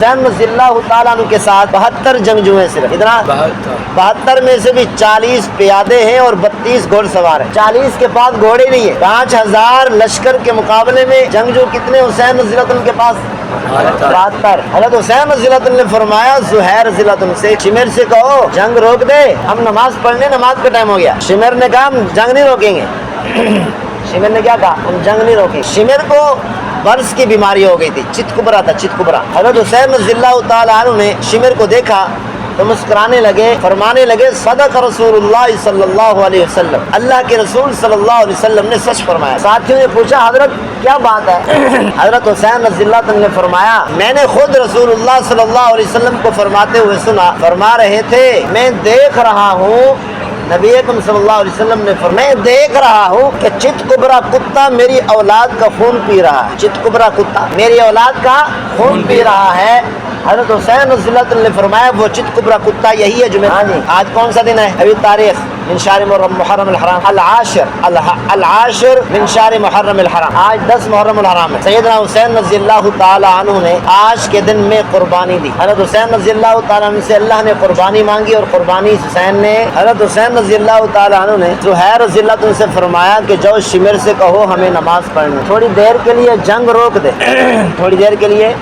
حسین رضی اللہ تعالیٰ عنہ کے ساتھ 72 جنگجو ہیں، صرف اتنا 72 میں سے بھی 40 پیادے ہیں اور 32 گھوڑ سوار ہیں۔ 40 کے پاس گھوڑے نہیں ہیں۔ 5000 لشکر کے مقابلے میں جنگجو کتنے حسین رضی اللہ عنہ کے پاس؟ 72۔ حضرت حسین رضی اللہ عنہ نے فرمایا زہیر رضی اللہ عنہ سے شمر سے کہو جنگ روک دے، ہم نماز پڑھنے، نماز کا ٹائم ہو گیا۔ شمر نے کہا ہم جنگ نہیں روکیں گے۔ شمر نے کیا کہا؟ ہم جنگ نہیں روکیں۔ شمر کو برس کی بیماری ہو گئی تھی، چت کبرا تھا، چت کبرا۔ حضرت حسین رضی اللہ تعالیٰ عنہ نے شمر کو دیکھا تو مسکرانے لگے، فرمانے لگے صدق رسول اللہ صلی اللہ علیہ وسلم، اللہ کے رسول صلی اللہ علیہ وسلم نے سچ فرمایا۔ ساتھیوں نے پوچھا حضرت کیا بات ہے؟ حضرت حسین رضی اللہ عنہ نے فرمایا میں نے خود رسول اللہ صلی اللہ علیہ وسلم کو فرماتے ہوئے سنا، فرما رہے تھے میں دیکھ رہا ہوں، نبی اکرم صلی اللہ علیہ وسلم نے فرمایا میں دیکھ رہا ہوں کہ چت کبرا کتا میری اولاد کا خون پی رہا ہے، چت کبرا کتا میری اولاد کا خون پی رہا ہے۔ حضرت حسین رضی اللہ عنہ نے فرمایا وہ چت کبرا کتا یہی ہے جو میں آج کون سا دن ہے؟ ابھی تاریخ من شہر محرم الحرام العاشر من شہر محرم الحرام، آج 10 محرم الحرام ہے۔ سیدنا حسین رضی اللہ تعالیٰ عنہ نے آج کے دن میں قربانی دی۔ حضرت حسین رضی اللہ تعالیٰ عنہ سے اللہ نے قربانی مانگی اور قربانی حسین نے حضرت حسین رضی اللہ تعالیٰ عنہ نے زہیر رضی اللہ عنہ سے فرمایا کہ جو شمر سے کہو ہمیں نماز پڑھنی، تھوڑی دیر کے لیے جنگ روک دے، تھوڑی دیر کے لیے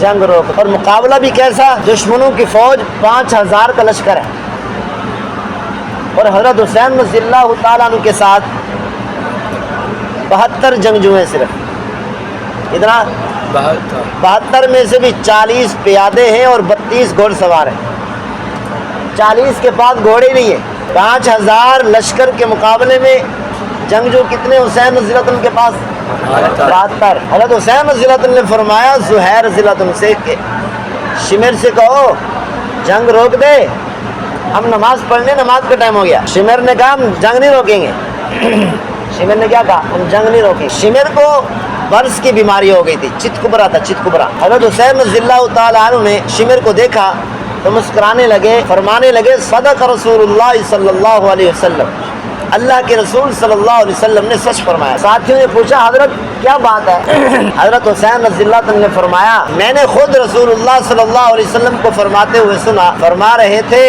جنگ روک۔ اور مقابلہ بھی کیسا؟ دشمنوں کی فوج 5000 کا لشکر ہے اور حضرت حسین رضی اللہ تعالیٰ عنہ کے ساتھ 72 جنگجو ہیں، صرف اتنا 72 میں سے بھی 40 پیادے ہیں اور 32 گھوڑ سوار ہیں۔ 40 کے پاس گھوڑے نہیں ہیں۔ 5000 لشکر کے مقابلے میں جنگجو کتنے حسین رضی اللہ عنہ کے پاس؟ 72۔ حضرت حسین رضی اللہ عنہ نے فرمایا زہیر رضی اللہ عنہ سے کہ شمر سے کہو جنگ روک دے، ہم نماز پڑھنے، نماز کا ٹائم ہو گیا۔ شمر نے کہا ہم جنگ نہیں روکیں گے۔ شمر نے کیا کہا؟ ہم جنگ نہیں روکیں۔ شمر کو برس کی بیماری ہو گئی تھی، چت کبرا تھا، چت کبرا۔ حضرت حسین رضی اللہ تعالیٰ عنہ نے شمر کو دیکھا تو مسکرانے لگے، فرمانے لگے صدق رسول اللہ صلی اللہ علیہ وسلم، اللہ کے رسول صلی اللہ علیہ وسلم نے سچ فرمایا۔ ساتھیوں نے پوچھا حضرت کیا بات ہے؟ حضرت حسین رضی اللہ عنہ نے فرمایا میں نے خود رسول اللہ صلی اللہ علیہ وسلم کو فرماتے ہوئے سنا، فرما رہے تھے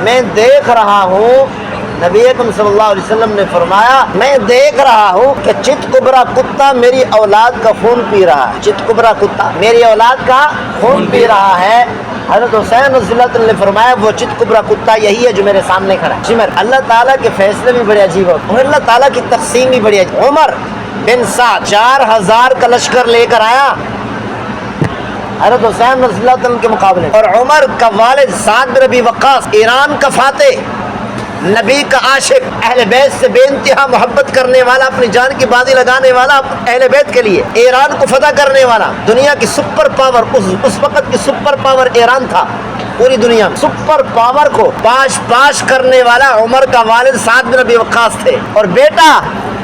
میں دیکھ رہا ہوں، نبی اکرم صلی اللہ علیہ وسلم نے فرمایا میں دیکھ رہا ہوں کہ چت کبرا کتا میری اولاد کا خون پی رہا ہے، چت کبرا کتا میری اولاد کا خون پی رہا ہے۔ حضرت حسین رضی اللہ عنہ نے فرمایا وہ چت کبرا کتا یہی ہے جو میرے سامنے کھڑا ہے۔ شمر اللہ تعالیٰ کے فیصلے بھی بڑے عجیب ہوتے ہیں اور اللہ تعالیٰ کی تقسیم بھی بڑی عجیب۔ عمر بن سعد 4000 کا لشکر لے کر آیا حضرت حسین رضی اللہ عنہ کے مقابلے، اور عمر کا والد سعد بن ابی وقاص ایران کا فاتح، نبی کا عاشق، اہل بیت سے بے انتہا محبت کرنے والا، اپنی جان کی بازی لگانے والا اہل بیت کے لیے، ایران کو فتح کرنے والا، دنیا کی سپر پاور، اس وقت کی سپر پاور ایران تھا، پوری دنیا میں سپر پاور کو پاش کرنے والا عمر کا والد سعد بن ابی وقاص تھے، اور بیٹا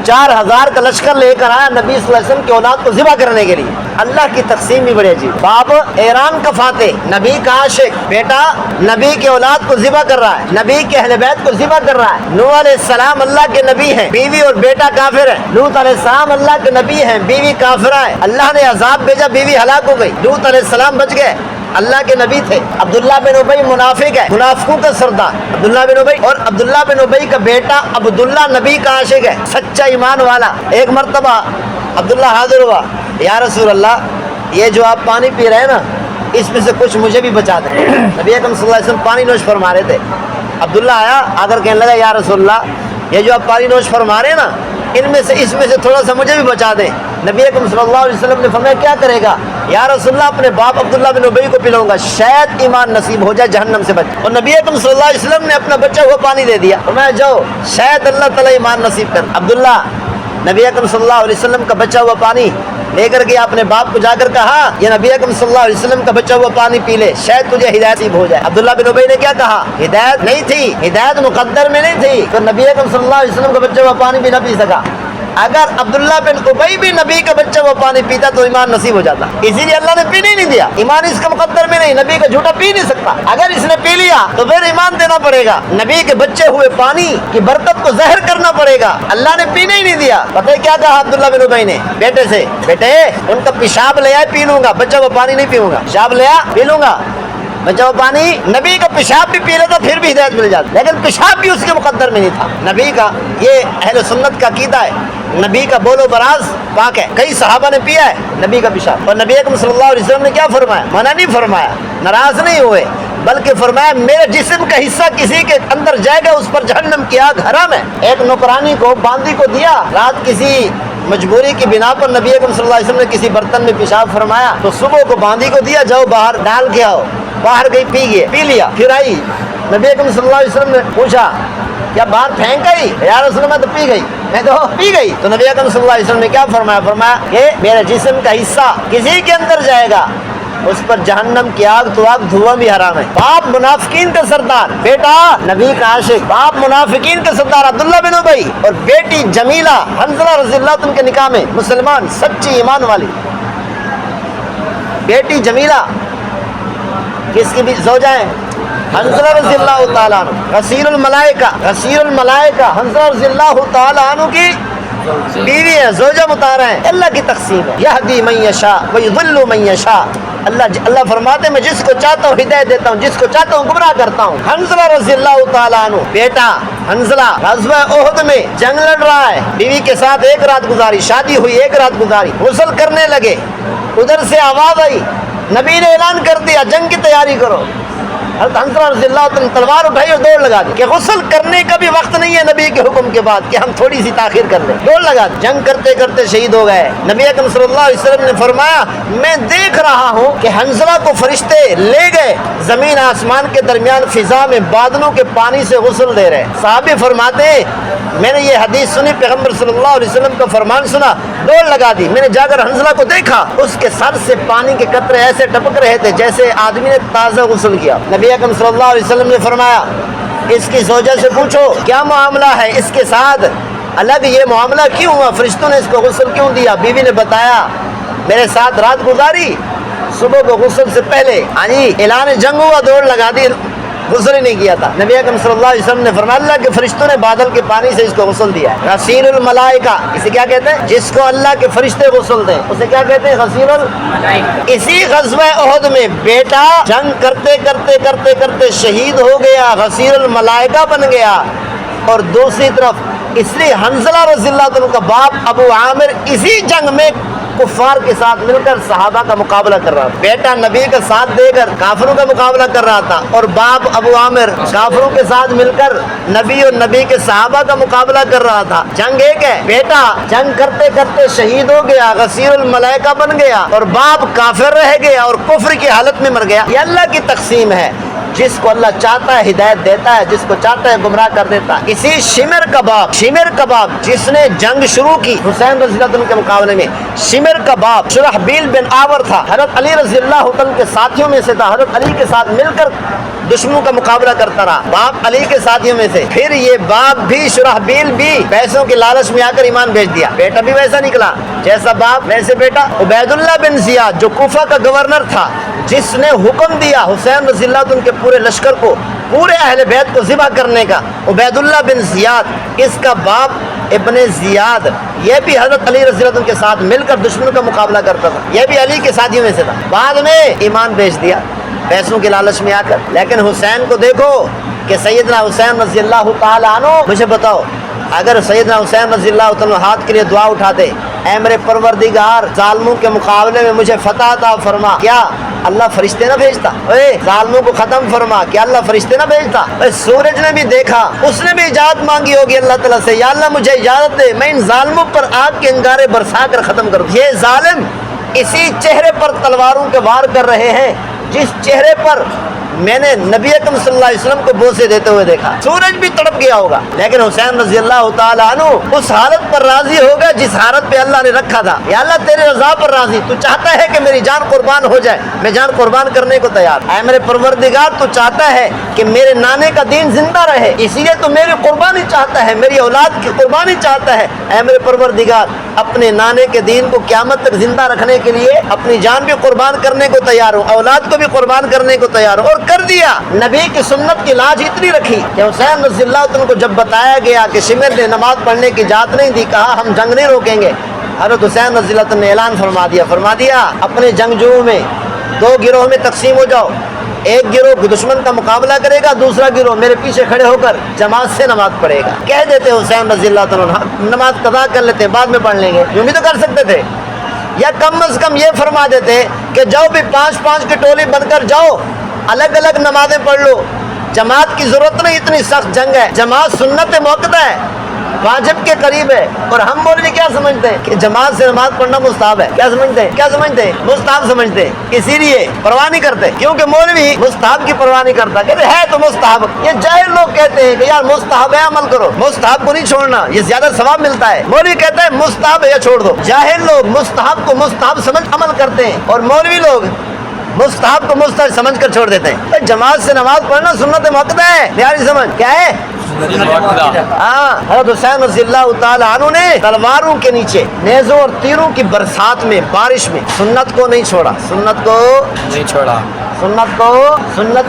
4000 کا لشکر لے کر آیا نبی صلی اللہ علیہ وسلم کی اولاد کو ذبح کرنے کے لیے۔ اللہ کی تقسیم بھی بڑی عجیب۔ باپ ایران کا فاتح، نبی کا عاشق، بیٹا نبی کی اولاد کو ذبح کر رہا ہے، نبی کے اہل بیت کو ذبح کر رہا ہے۔ نوح علیہ السلام اللہ کے نبی ہیں، بیوی اور بیٹا کافر ہے۔ لوط علیہ السلام اللہ کے نبی ہیں، بیوی کافرہ ہے۔ اللہ نے عذاب بھیجا، بیوی ہلاک ہو گئی۔ لوط علیہ السلام بچ گئے، اللہ کے نبی تھے۔ عبداللہ بن ابی منافق ہے، منافقوں کا سردار عبداللہ بن ابی، اور عبداللہ بن ابی کا بیٹا عبداللہ نبی کا عاشق ہے، سچا ایمان والا۔ ایک مرتبہ عبداللہ حاضر ہوا، یا رسول اللہ یہ جو آپ پانی پی رہے ہیں نا اس میں سے کچھ مجھے بھی بچا دیں۔ نبی اکرم صلی اللہ علیہ وسلم پانی نوش فرما رہے تھے۔ عبداللہ آیا، آ کر کہنے لگا یا رسول اللہ یہ جو آپ پانی نوش فرما رہے ہیں نا اس میں سے تھوڑا سا مجھے بھی بچا دیں۔ نبی اکرم صلی اللہ علیہ وسلم نے فرمایا کیا کرے گا؟ یا رسول اللہ اپنے باپ عبداللہ بن ابی کو پلاؤں گا، شاید ایمان نصیب ہو جائے، جہنم سے بچ۔ اور نبی اکرم صلی اللہ علیہ وسلم نے اپنا بچا ہوا پانی دے دیا، فرمایا جاؤ شاید اللہ تعالیٰ ایمان نصیب کر۔ عبداللہ نبی اکرم صلی اللہ علیہ وسلم کا بچا ہوا پانی لے کر کے اپنے باپ کو جا کر کہا یہ نبی اکرم صلی اللہ علیہ وسلم کا بچا ہوا پانی پی لے، شاید تجھے ہدایت نصیب ہو جائے۔ عبداللہ بن ابی نے کیا کہا؟ ہدایت نہیں تھی، ہدایت مقدر میں نہیں تھی، تو نبی اکرم صلی اللہ علیہ وسلم کا بچا ہوا پانی بھی نہ پی سکا۔ اگر عبداللہ بن ابی بھی نبی کا بچہ وہ پانی پیتا تو ایمان نصیب ہو جاتا، اسی لیے اللہ نے پینے ہی نہیں دیا۔ ایمان اس کا مقدر میں نہیں، نبی کا جھوٹا پی نہیں سکتا، اگر اس نے پی لیا تو پھر ایمان دینا پڑے گا، نبی کے بچے ہوئے پانی کی برکت کو زہر کرنا پڑے گا، اللہ نے پینے ہی نہیں دیا۔ پتہ ہے کیا کہا عبداللہ بن ابی نے بیٹے سے؟ بیٹے ان کا پیشاب لے آئے پی لوں گا، بچہ وہ پانی نہیں پیوں گا، پیشاب لے آ پی لوں گا بچہ وہ پانی۔ نبی کا پیشاب بھی پی لیتا پھر بھی ہدایت مل جاتی، لیکن پیشاب بھی اس کے مقدر میں نہیں تھا۔ نبی کا یہ اہل سنت کا عقیدہ ہے، نبی کا بول و براز پاک ہے۔ کئی صحابہ نے پیا ہے نبی کا پیشاب، اور نبی اکرم صلی اللہ علیہ وسلم نے کیا فرمایا؟ منع نہیں فرمایا، ناراض نہیں ہوئے، بلکہ فرمایا میرے جسم کا حصہ کسی کے اندر جائے گا اس پر جہنم کی آگ حرام ہے۔ ایک نوکرانی کو باندی کو دیا، رات کسی مجبوری کی بنا پر نبی اکرم صلی اللہ علیہ وسلم نے کسی برتن میں پیشاب فرمایا تو صبح کو باندی کو دیا، جاؤ باہر ڈال کے آؤ، باہر گئی پی لیا، پھر آئی نبی اکرم صلی اللہ علیہ وسلم نے پوچھا کیا باہر پھینک گئی؟ یا رسول اللہ میں تو پی گئی، میں تو پی گئی۔ تو نبی اکرم صلی اللہ علیہ وسلم نے کیا فرمایا؟ فرمایا کہ میرے جسم کا حصہ کسی کے اندر جائے گا اس پر جہنم کی آگ تو آگ دھواں بھی حرام ہے۔ باپ منافقین کا سردار، بیٹا نبی کا عاشق، باپ منافقین کا سردار عبداللہ بن ابی، اور بیٹی جمیلہ حنظلہ رضی اللہ عنہ کے نکاح میں مسلمان سچی ایمان والی بیٹی جمیلہ کس کی بھی زوجہ ہیں؟ حنظلہ رضی اللہ تعالیٰ عنہ، غسیل الملائکہ حنظلہ رضی اللہ تعالیٰ عنہ کی بیوی ہے، زوجہ مطہرہ ہیں۔ اللہ کی تقسیم ہے، یہدی من یشاء ویضل من یشاء۔ اللہ فرماتے ہیں میں جس کو چاہتا ہوں ہدایت دیتا ہوں، جس کو چاہتا ہوں گمراہ کرتا ہوں۔ حنظلہ رضی اللہ تعالیٰ عنہ بیٹا حنظلہ غزوہ احد میں جنگ لڑ رہا ہے، بیوی کے ساتھ ایک رات گزاری، شادی ہوئی ایک رات گزاری، غسل کرنے لگے، ادھر سے آواز آئی، نبی نے اعلان کر دیا جنگ کی تیاری کرو۔ حضرت حنظلہ رضی اللہ عنہ تلوار اٹھائی اور دوڑ لگا دی کہ غسل کرنے کا بھی وقت نہیں ہے نبی کے حکم کے بعد کہ ہم تھوڑی سی تاخیر کر لیں، دوڑ لگا دی، جنگ کرتے کرتے شہید ہو گئے۔ نبی اکرم صلی اللہ علیہ وسلم نے فرمایا میں دیکھ رہا ہوں کہ حنظلہ کو فرشتے لے گئے، زمین آسمان کے درمیان فضا میں بادلوں کے پانی سے غسل دے رہے۔ صحابی فرماتے ہیں میں نے یہ حدیث سنی، پیغمبر صلی اللہ علیہ وسلم کا فرمان سنا، دوڑ لگا دی، میں نے جا کر حنظلہ کو دیکھا، اس کے سر سے پانی کے قطرے ایسے ٹپک رہے تھے جیسے آدمی نے تازہ غسل کیا۔ نبی اکرم صلی اللہ علیہ وسلم نے فرمایا اس کی زوجہ سے پوچھو کیا معاملہ ہے اس کے ساتھ، الگ یہ معاملہ کیوں ہوا، فرشتوں نے اس کو غسل کیوں دیا؟ بیوی نے بتایا میرے ساتھ رات گزاری، صبح کو غسل سے پہلے اعلان جنگ ہوا، دوڑ لگا دی، غسل ہی نہیں کیا تھا۔ نبی اکرم صلی اللہ علیہ وسلم نے فرمایا اللہ کے فرشتوں نے بادل کے پانی سے اس کو غسل دیا ہے۔ غسیل الملائکہ اسے کیا کہتے ہیں؟ جس کو اللہ کے فرشتے غسل دیں اسے کیا کہتے ہیں؟ غسیل الملائکہ۔ اسی غزوہ احد میں بیٹا جنگ کرتے کرتے کرتے کرتے شہید ہو گیا، غسیل الملائکہ بن گیا، اور دوسری طرف اس لیے حنظلہ رضی اللہ عنہ کا باپ ابو عامر اسی جنگ میں کفار کے ساتھ مل کر صحابہ کا مقابلہ کر رہا تھا، بیٹا نبی کا ساتھ دے کر کافروں کا مقابلہ کر رہا تھا، اور باپ ابو عامر کافروں کے ساتھ مل کر نبی اور نبی کے صحابہ کا مقابلہ کر رہا تھا۔ جنگ ایک ہے، بیٹا جنگ کرتے کرتے شہید ہو گیا، غسیل الملائکہ بن گیا، اور باپ کافر رہ گیا اور کفر کی حالت میں مر گیا۔ یہ اللہ کی تقسیم ہے، جس کو اللہ چاہتا ہے ہدایت دیتا ہے، جس کو چاہتا ہے گمراہ کر دیتا ہے۔ اسی شمر کباب جس نے جنگ شروع کی حسین رضی اللہ عنہ کے مقابلے میں، شمر کباب شرحبیل بن آور تھا، حضرت علی رضی اللہ عنہ کے ساتھیوں میں سے تھا، حضرت علی کے ساتھ مل کر دشمنوں کا مقابلہ کرتا رہا، باپ علی کے ساتھیوں میں سے۔ پھر یہ باپ بھی شرحبیل بھی پیسوں کے لالچ میں آ کر ایمان بیچ دیا، بیٹا بھی ویسا نکلا جیسا باپ ویسے بیٹا۔ عبید اللہ بن زیاد جو کوفہ کا گورنر تھا، جس نے حکم دیا حسین رضی اللہ عنہ کے پورے لشکر کو، پورے اہل بیت کو ذبح کرنے کا، عبید اللہ بن زیاد، اس کا باپ ابن زیاد، یہ بھی حضرت علی رضی اللہ عنہ کے ساتھ مل کر دشمنوں کا مقابلہ کرتا تھا، یہ بھی علی کے ساتھیوں میں سے تھا، بعد میں ایمان بیچ دیا پیسوں کے لالچ میں آ کر۔ لیکن حسین کو دیکھو کہ سیدنا حسین رضی اللہ تعالیٰ عنہ، مجھے بتاؤ اگر سیدنا حسین رضی اللہ عنہ ہاتھ کے لیے دعا اٹھاتے، اے میرے پروردگار ظالموں کے مقابلے میں مجھے فتح عطا فرما، کیا اللہ فرشتے نہ بھیجتا؟ ظالموں کو ختم فرما، کیا اللہ فرشتے نہ بھیجتا؟ سورج نے بھی دیکھا، اس نے بھی اجازت مانگی ہوگی اللہ تعالیٰ سے، یا اللہ مجھے اجازت دے میں ان ظالموں پر آگ کے انگارے برسا کر ختم کروں۔ یہ ظالم اسی چہرے پر تلواروں کے وار کر رہے ہیں جس چہرے پر میں نے نبی اکرم صلی اللہ علیہ وسلم کو بوسے دیتے ہوئے دیکھا. سورج بھی تڑپ گیا ہوگا لیکن حسین رضی اللہ تعالیٰ عنہ اس حالت پر راضی ہوگا جس حالت پہ اللہ نے رکھا تھا. یا اللہ تیرے رضا پر راضی, تو چاہتا ہے کہ میری جان قربان ہو جائے, میں جان قربان کرنے کو تیار. اے میرے پروردگار تو چاہتا ہے کہ میرے نانے کا دین زندہ رہے, اسی لیے تو میری قربانی چاہتا ہے, میری اولاد کی قربانی چاہتا ہے. اے میرے پروردگار اپنے نانے کے دین کو قیامت تک زندہ رکھنے کے لیے اپنی جان بھی قربان کرنے کو تیار ہوں, اولاد کو بھی قربان کرنے کو تیار ہوں. اور کر دیا. نبی کی سنت کی لاج اتنی رکھی کہ حسین رضی اللہ عنہ کو جب بتایا گیا کہ شمر نے نماز پڑھنے کی اجازت نہیں دی, کہا ہم جنگ نہیں روکیں گے, حضرت حسین رضی اللہ عنہ نے اعلان فرما دیا اپنے جنگجوؤں میں 2 گروہ میں تقسیم ہو جاؤ. ایک گروہ دشمن کا مقابلہ کرے گا, دوسرا گروہ میرے پیچھے کھڑے ہو کر جماعت سے نماز پڑھے گا. کہہ دیتے حسین رضی اللہ عنہ نماز قضا کر لیتے ہیں, بعد میں پڑھ لیں گے, یوں بھی تو کر سکتے تھے. یا کم از کم یہ فرما دیتے کہ جاؤ بھی 5-5 کی ٹولی بن کر جاؤ, الگ الگ نمازیں پڑھ لو, جماعت کی ضرورت نہیں, اتنی سخت جنگ ہے. جماعت سنت موقدہ ہے, واجب کے قریب ہے. اور ہم مولوی کیا سمجھتے ہیں کہ جماعت سے نماز پڑھنا مستحب ہے. کیا سمجھتے ہیں مستحب سمجھتے ہیں, اسی لیے پرواہ نہیں کرتے, کیونکہ مولوی مستحب کی پرواہ نہیں کرتا, کہتے ہے تو مستحب. یہ جاہل لوگ کہتے ہیں کہ یار مستحب ہے عمل کرو, مستحب کو نہیں چھوڑنا, یہ زیادہ ثواب ملتا ہے. مولوی کہتا ہے مستحب ہے چھوڑ دو. جاہل لوگ مستحب کو مستحب سمجھ عمل کرتے ہیں, اور مولوی لوگ مستحب کو مستحب سمجھ کر چھوڑ دیتے ہیں. جماعت سے نماز پڑھنا سنت موقدہ ہے. پیاری سمجھ کیا ہے؟ ہاں, حضرت حسین رضی اللہ تعالیٰ عنہ نے تلواروں کے نیچے نیزوں اور تیروں کی برسات میں, بارش میں سنت کو نہیں چھوڑا, سنت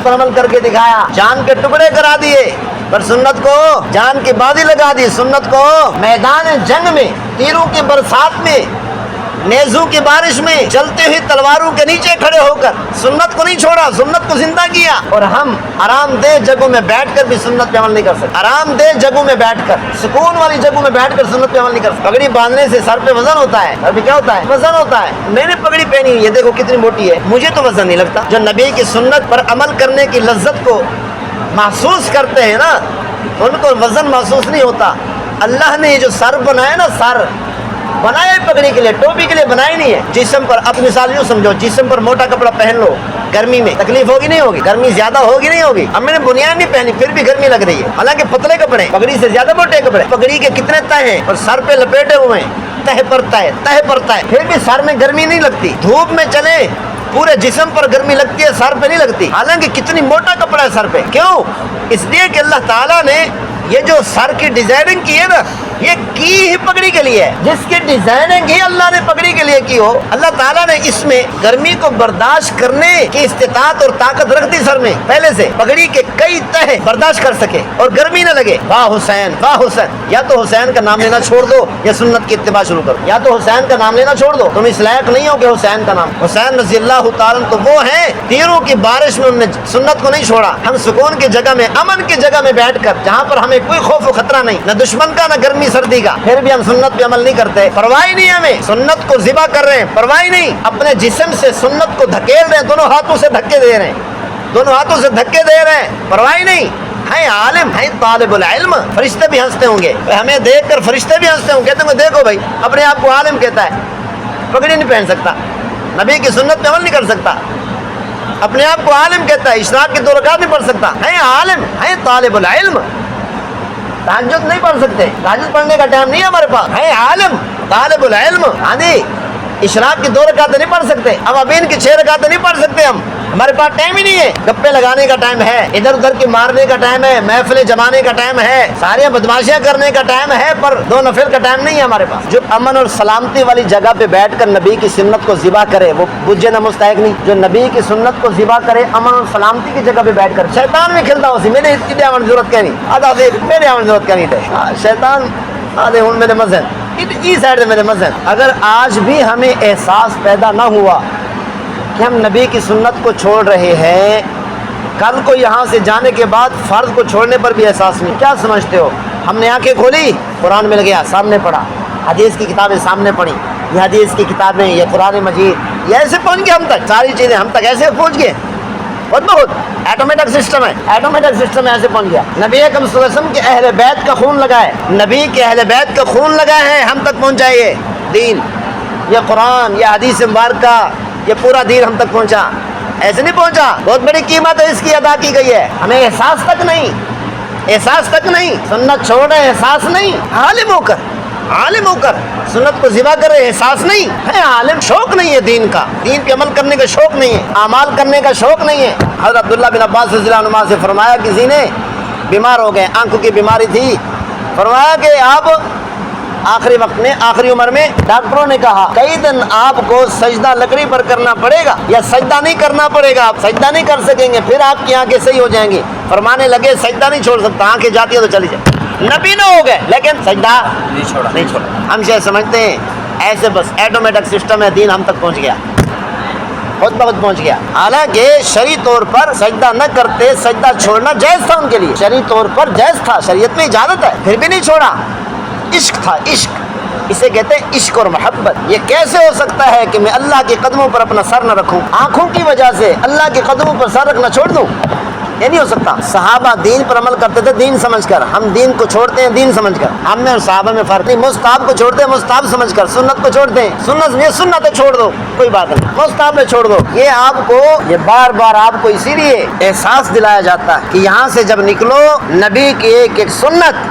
پر عمل کر کے دکھایا. جان کے ٹکڑے کرا دیے پر سنت کو جان کی بازی لگا دی. سنت کو میدان جنگ میں, تیروں کی برسات میں, نیزوں کی بارش میں, چلتے ہوئی تلواروں کے نیچے کھڑے ہو کر سنت کو نہیں چھوڑا, سنت کو زندہ کیا. اور ہم آرام دہ جگہوں میں بیٹھ کر بھی سنت پہ عمل نہیں کر سکتے. آرام دہ جگہوں میں بیٹھ کر, سکون والی جگہوں میں بیٹھ کر سنت پہ عمل نہیں کر سکتے. پگڑی باندھنے سے سر پہ وزن ہوتا ہے, سر پہ کیا ہوتا ہے؟ وزن ہوتا ہے. میں نے پگڑی پہنی ہوئی ہے, دیکھو کتنی موٹی ہے, مجھے تو وزن نہیں لگتا. جو نبی کی سنت پر عمل کرنے کی لذت کو محسوس کرتے ہیں نا, ان کو وزن محسوس نہیں ہوتا. اللہ نے یہ جو سر بنایا نا, سر بنایا پگڑی کے لیے, ٹوپی کے لیے بنائی نہیں ہے. جسم پر اب مثال یوں سمجھو, جسم پر موٹا کپڑا پہن لو, گرمی میں تکلیف ہوگی نہیں ہوگی؟ گرمی زیادہ ہوگی نہیں ہوگی؟ اب میں نے بنیاد نہیں پہنی پھر بھی گرمی لگ رہی ہے, حالانکہ پتلے کپڑے, پگڑی سے زیادہ موٹے کپڑے. پگڑی کے کتنے تہ ہیں اور سر پہ لپیٹے ہوئے ہیں, تہ پر تہ, پھر بھی سر میں گرمی نہیں لگتی. دھوپ میں چلے پورے جسم پر گرمی لگتی ہے, سر پہ نہیں لگتی, حالانکہ کتنی موٹا کپڑا ہے سر پہ. کیوں؟ اس لیے کہ اللہ تعالیٰ نے یہ جو سر کی ڈیزائننگ کی ہے نا, یہ کی ہی پگڑی کے لیے ہے. جس کی ڈیزائننگ ہی اللہ نے پگڑی کے لیے کی ہو, اللہ تعالیٰ نے اس میں گرمی کو برداشت کرنے کی استطاعت اور طاقت رکھ دی سر میں پہلے سے, پگڑی کے کئی تہ برداشت کر سکے اور گرمی نہ لگے. واہ حسین, واہ حسین. یا تو حسین کا نام لینا چھوڑ دو یا سنت کی اتباع شروع کرو. یا تو حسین کا نام لینا چھوڑ دو, تم اس لائق نہیں ہو کہ حسین کا نام. حسین رضی اللہ تعالیٰ تو وہ ہیں, تیروں کی بارش میں انہوں نے سنت کو نہیں چھوڑا. ہم سکون کی جگہ میں, امن کی جگہ میں بیٹھ کر, جہاں پر ہمیں کوئی خوف و خطرہ نہیں, نہ دشمن کا نہ گرمی سردی کا, پھر بھی ہم سنت پہ عمل نہیں کرتے. پرواہ نہیں ہمیں, سنت کو ذبح کر رہے ہیں, پرواہ نہیں. اپنے جسم سے سنت کو دھکیل رہے ہیں, دونوں ہاتھوں سے دھکے دے رہے ہیں, پرواہ نہیں. ہے عالم, ہے طالب العلم. فرشتے بھی ہنستے ہوں گے, ہمیں دیکھ کر فرشتے بھی ہنستے ہوں گے, کہتے ہیں دیکھو بھائی اپنے آپ کو عالم کہتا ہے, پگڑی نہیں پہن سکتا, نبی کی سنت پہ عمل نہیں کر سکتا, اپنے آپ کو عالم کہتا ہے, اشراق کی 2 رکعت نہیں پڑھ سکتا. ہے عالم, ہے طالب العلم. تہجد نہیں پڑھ سکتے, تہجد پڑھنے کا ٹائم نہیں ہے ہمارے پاس. ہے عالم, طالب العلم. ہاں جی, اشراق کی 2 رکعتیں نہیں پڑھ سکتے, اوابین کی 6 رکعتیں نہیں پڑھ سکتے. ہمارے پاس ٹائم ہی نہیں ہے. گپے لگانے کا ٹائم ہے, ادھر ادھر کی مارنے کا ٹائم ہے, محفلیں جمانے کا ٹائم ہے, ساری بدماشیاں کرنے کا ٹائم ہے, پر 2 نفل کا ٹائم نہیں ہے ہمارے پاس. جو امن اور سلامتی والی جگہ پہ بیٹھ کر نبی کی سنت کو ذبح کرے وہ بجے نہ مستحق نہیں. جو نبی کی سنت کو ذبح کرے امن اور سلامتی کی جگہ پہ بیٹھ کر, شیطان بھی کھلتا اسی, میرے اتنی آمن ضرورت کیا نہیں, آدھا دیکھ میرے آمن ضرورت کیا نہیں تھے, شیطان آدھے ہوں میرے مذہب ای سائڈ میرے مذہب. اگر آج بھی ہمیں احساس پیدا نہ ہوا کہ ہم نبی کی سنت کو چھوڑ رہے ہیں, کل کو یہاں سے جانے کے بعد فرض کو چھوڑنے پر بھی احساس نہیں, کیا سمجھتے ہو؟ ہم نے آنکھیں کھولی, قرآن مل گیا, سامنے پڑھا, حدیث کی کتابیں سامنے پڑھی, یہ حدیث کی کتابیں, یہ قرآن مجید, یہ ایسے پہنچ گئے ہم تک, ساری چیزیں ہم تک ایسے پہنچ گئے. بہت ایٹومیٹک سسٹم ہے, ایٹومیٹک سسٹم ایسے پہنچ گیا. نبی اکرم صلی اللہ علیہ وسلم کے اہل بیت کا خون لگائے, نبی کے اہل بیت کا خون لگائے ہیں, ہم تک پہنچا یہ دین, یہ قرآن, یہ حدیث مبارکہ, یہ پورا دین ہم تک پہنچا. ایسے نہیں پہنچا. بہت بڑی قیمت ہے اس کی ادا کی گئی ہے. ہمیں احساس تک نہیں, احساس تک نہیں. سنت چھوڑ رہے, احساس نہیں. عالم ہو کر سنت کو ذبح کر رہے, احساس نہیں ہے. عالم, شوق نہیں ہے دین کا, دین پہ عمل کرنے کا شوق نہیں ہے, اعمال کرنے کا شوق نہیں ہے. حضرت عبداللہ بن عباس رضی اللہ عنہ سے فرمایا, کسی نے بیمار ہو گئے, آنکھوں کی بیماری تھی. فرمایا کہ آپ آخری وقت میں, آخری عمر میں, ڈاکٹروں نے کہا کئی دن آپ کو سجدہ لکڑی پر کرنا پڑے گا, یا سجدہ نہیں کرنا پڑے گا, آپ سجدہ نہیں کر سکیں گے, پھر آپ کی آنکھیں صحیح ہو جائیں گی. فرمانے لگے سجدہ نہیں چھوڑ سکتا, آنکھیں جاتی ہیں تو چلی جائے. نبی نہ ہو گئے لیکن سجدہ نہیں چھوڑا. ہم شاید سمجھتے ہیں ایسے بس ایٹومیٹک سسٹم ہے, دین ہم تک پہنچ گیا, خود بخود پہنچ گیا. حالانکہ شرعی طور پر سجدہ نہ کرتے, سجدہ چھوڑنا جائز تھا ان کے لیے, شرعی طور پر جائز تھا, شریعت میں اجازت ہے, پھر بھی نہیں چھوڑا. عشق تھا, عشق, اسے کہتے ہیں عشق اور محبت. یہ کیسے ہو سکتا ہے کہ میں اللہ کے قدموں پر اپنا سر نہ رکھوں, آنکھوں کی وجہ سے اللہ کے قدموں پر سر رکھنا چھوڑ دوں؟ یہ نہیں ہو سکتا. صحابہ دین پر عمل کرتے تھے دین سمجھ کر, ہم دین کو چھوڑتے ہیں دین سمجھ کر. ہم میں اور صحابہ میں فرق نہیں. مستحب کو چھوڑتے ہیں مستحب سمجھ کر, سنت کو چھوڑتے ہیں سنت, یہ سنت ہے چھوڑ دو, کوئی بات نہیں, مستحب میں چھوڑ دو. یہ آپ کو, یہ بار بار آپ کو اسی لیے احساس دلایا جاتا ہے کہ یہاں سے جب نکلو, نبی کی ایک ایک سنت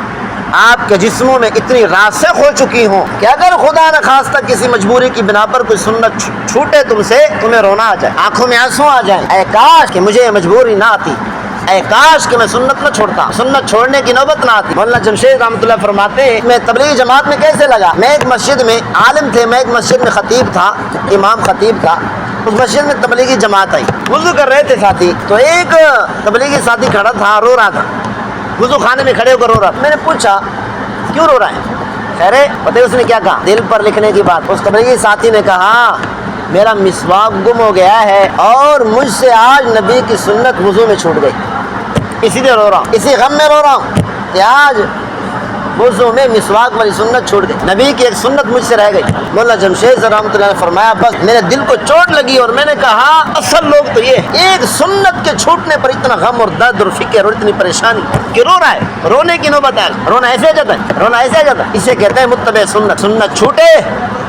آپ کے جسموں میں اتنی راسخ ہو چکی ہوں کہ اگر خدا نہ خواستہ کسی مجبوری کی بنا پر کوئی سنت چھوٹے تم سے, تمہیں رونا آ جائے, آنکھوں میں آنسو آ جائیں, اے کاش کہ مجھے مجبوری نہ آتی, اے کاش کہ میں سنت نہ چھوڑتا, سنت چھوڑنے کی نوبت نہ آتی. مولانا جمشید رحمۃ اللہ فرماتے ہیں, میں تبلیغی جماعت میں کیسے لگا. میں ایک مسجد میں, عالم تھے, میں ایک مسجد میں خطیب تھا, امام خطیب تھا. اس مسجد میں تبلیغی جماعت آئی, وضو کر رہے تھے ساتھی, تو ایک تبلیغی ساتھی کھڑا تھا, رو رہا تھا, وضو خانے میں کھڑے ہو کر رو رہا. میں نے پوچھا کیوں رو رہا ہے؟ خیر پتہ اس نے کیا کہا, دل پر لکھنے کی بات. اس تبلیغی ساتھی نے کہا میرا مسواک گم ہو گیا ہے اور مجھ سے آج نبی کی سنت وضو میں چھوٹ گئی, اسی لیے رو رہا ہوں, اسی غم میں رو رہا ہوں کہ آج وضو میں مسواک والی سنت چھوٹ گئی, نبی کی ایک سنت مجھ سے رہ گئی. مولانا جمشید رحمۃ اللہ نے فرمایا بس میرے دل کو چوٹ لگی, اور میں نے کہا اصل لوگ تو یہ ایک سنت کے چھوٹنے پر اتنا غم اور درد اور فکر اور اتنی پریشانی کہ رو رہا ہے. رونے کی نوبت ہے, رونا ایسے آ جاتا ہے, رونا ایسے آ جاتا ہے. اسے کہتے ہیں متبع سنت. سنت چھوٹے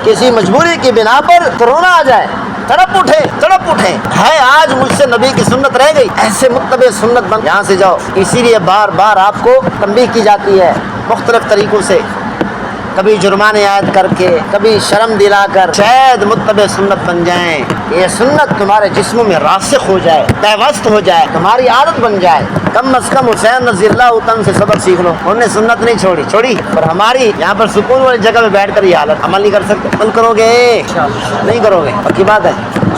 کسی مجبوری کی بنا پر تو رونا آ جائے, تڑپ اٹھے ہے آج مجھ سے نبی کی سنت رہ گئی, ایسے متبع سنت بن, یہاں سے جاؤ. اسی لیے بار بار آپ کو تنبیہ کی جاتی ہے مختلف طریقوں سے, کبھی جرمانے عائد کر کے, کبھی شرم دلا کر, شاید متبع سنت بن جائیں. یہ سنت تمہارے جسموں میں راسخ ہو جائے, پیوست ہو جائے, تمہاری عادت بن جائے. کم از کم حسین رضی اللہ عنہ سے سبق سیکھ لو, انہوں نے سنت نہیں چھوڑی, اور ہماری یہاں پر سکون والی جگہ میں بیٹھ کر یہ حالت, عمل نہیں کر سکتے. عمل کرو گے نہیں کرو گے, پکی بات ہے.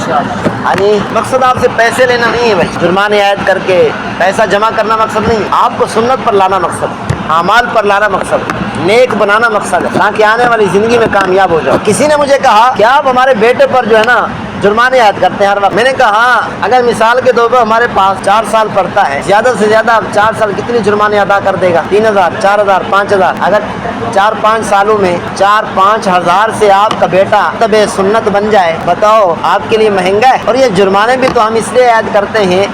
یعنی مقصد آپ سے پیسے لینا نہیں ہے بھائی, جرمانے عائد کر کے پیسہ جمع کرنا مقصد نہیں, آپ کو سنت پر لانا مقصد, اعمال پر لانا مقصد, نیک بنانا مقصد ہے, تاکہ آنے والی زندگی میں کامیاب ہو جاؤ. کسی نے مجھے کہا کہ آپ ہمارے بیٹے پر جو ہے نا جرمانے عائد کرتے ہیں ہر وقت. میں نے کہا اگر مثال کے طور پر ہمارے پاس 4 سال پڑھتا ہے, زیادہ سے زیادہ 4 سال کتنی جرمانے ادا کر دے گا؟ 3000, 4000, 5000. اگر 4-5 سالوں میں 4-5 ہزار سے آپ کا بیٹا تبع سنت بن جائے, بتاؤ آپ کے لیے مہنگا ہے. اور یہ جرمانے بھی تو ہم اس لیے عائد کرتے ہیں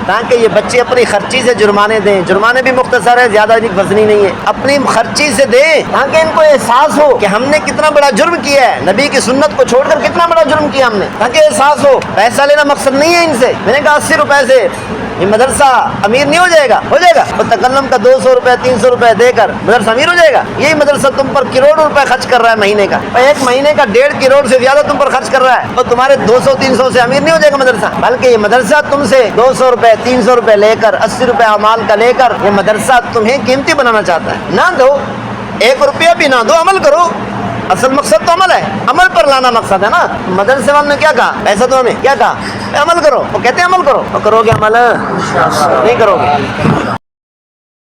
تاکہ یہ بچے اپنی خرچی سے جرمانے دیں. جرمانے بھی مختصر ہے, زیادہ وزنی نہیں ہے, اپنی خرچی سے دیں تاکہ ان کو احساس ہو کہ ہم نے کتنا بڑا جرم کیا ہے, نبی کی سنت کو چھوڑ کر کتنا بڑا جرم کیا ہم نے, تاکہ احساس ہو. پیسہ لینا مقصد نہیں ہے ان سے. میں نے کہا 80 روپے سے یہ مدرسہ امیر نہیں ہو جائے گا, ہو جائے گا. اور تکلم کا 200 روپے 300 روپے دے کر مدرسہ امیر ہو جائے گا. یہی مدرسہ تم پر کروڑوں روپے خرچ کر رہا ہے مہینے کا, اور ایک مہینے کا 1.5 کروڑ سے زیادہ تم پر خرچ کر رہا ہے, اور تمہارے 200-300 سے امیر نہیں ہو جائے گا مدرسہ. بلکہ یہ مدرسہ تم سے 200 روپے 300 روپے لے کر 80 روپے اعمال کا لے کر یہ مدرسہ تمہیں قیمتی بنانا چاہتا ہے. نہ دو 1 روپیہ بھی نہ دو, عمل کرو. اصل مقصد تو عمل ہے, عمل پر لانا مقصد ہے نا. مدرسے والوں نے کیا کہا, ایسا تو ہمیں کیا کہا, عمل کرو. وہ کہتے ہیں عمل کرو, وہ کرو گے عمل نہیں کرو گے.